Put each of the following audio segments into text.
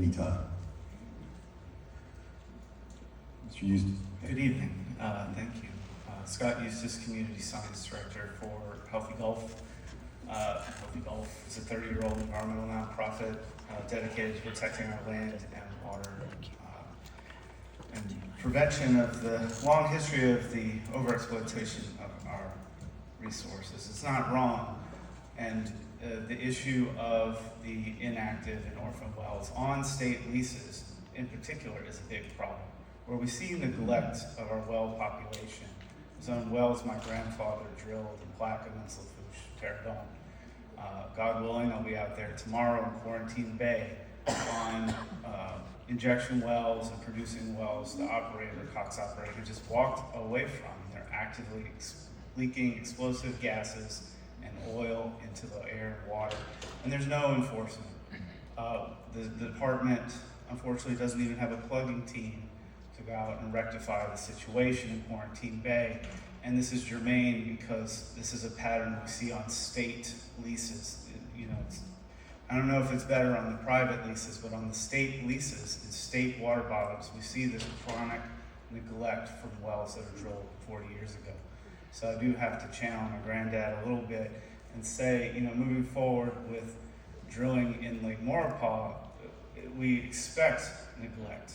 any time. Mr. Eustis. Good evening. Thank you. Scott Eustis, Community Science Director for Healthy Gulf. Healthy Gulf is a 30-year-old environmental nonprofit dedicated to protecting our land and water and prevention of the long history of the overexploitation of our resources. It's not wrong, and the issue of the inactive and orphan wells on state leases in particular is a big problem, where we see neglect of our well population. His own wells my grandfather drilled in Plaquemines, Lafourche, Terrebonne. God willing, I'll be out there tomorrow in Quarantine Bay on injection wells and producing wells. The operator, Cox operator, just walked away from. They're actively leaking explosive gases and oil into the air and water, and there's no enforcement. The department, unfortunately, doesn't even have a plugging team to go out and rectify the situation in Quarantine Bay. And this is germane because this is a pattern we see on state leases. I don't know if it's better on the private leases, but on the state leases and state water bottoms, we see this chronic neglect from wells that are drilled 40 years ago. So I do have to channel my granddad a little bit and say, moving forward with drilling in Lake Maurepas, we expect neglect.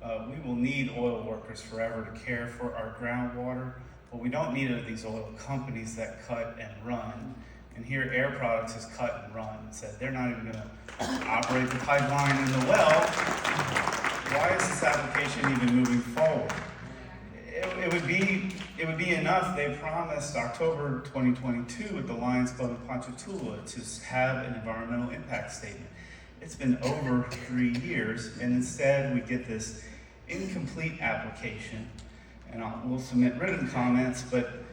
We will need oil workers forever to care for our groundwater. What we don't need are these oil companies that cut and run. And here Air Products has cut and run and said they're not even going to operate the pipeline in the well. Why is this application even moving forward? It would be enough. They promised October 2022 at the Lions Club in Ponchatoula to have an environmental impact statement. It's been over 3 years, and instead we get this incomplete application. And we'll submit written comments, but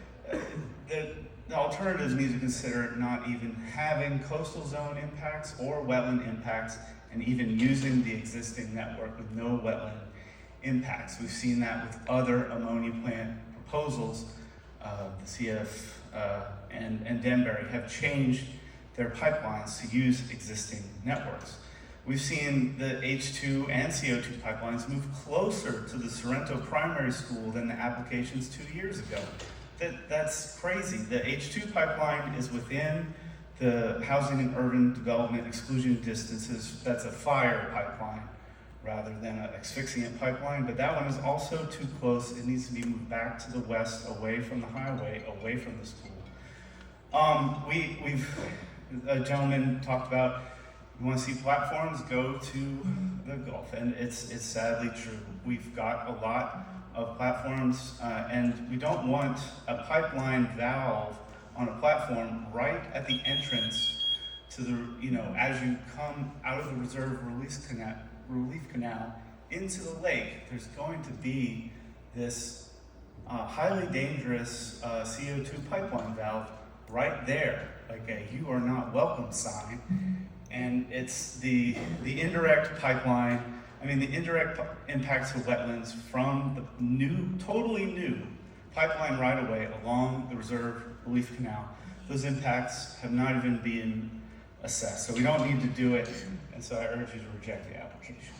the alternatives need to consider not even having coastal zone impacts or wetland impacts, and even using the existing network with no wetland impacts. We've seen that with other ammonia plant proposals. The CF and Denbury have changed their pipelines to use existing networks. We've seen the H2 and CO2 pipelines move closer to the Sorrento Primary School than the applications 2 years ago. That's crazy. The H2 pipeline is within the housing and urban development exclusion distances. That's a fire pipeline rather than an asphyxiant pipeline, but that one is also too close. It needs to be moved back to the west, away from the highway, away from the school. A gentleman talked about, we want to see platforms go to the Gulf, and it's sadly true. We've got a lot of platforms, and we don't want a pipeline valve on a platform right at the entrance to the, as you come out of the reserve relief canal into the lake. There's going to be this highly dangerous CO2 pipeline valve right there, like a "you are not welcome" sign. And it's the indirect pipeline, the indirect impacts to wetlands from the totally new pipeline right-of-way along the reserve relief canal. Those impacts have not even been assessed, so we don't need to do it, and so I urge you to reject the application.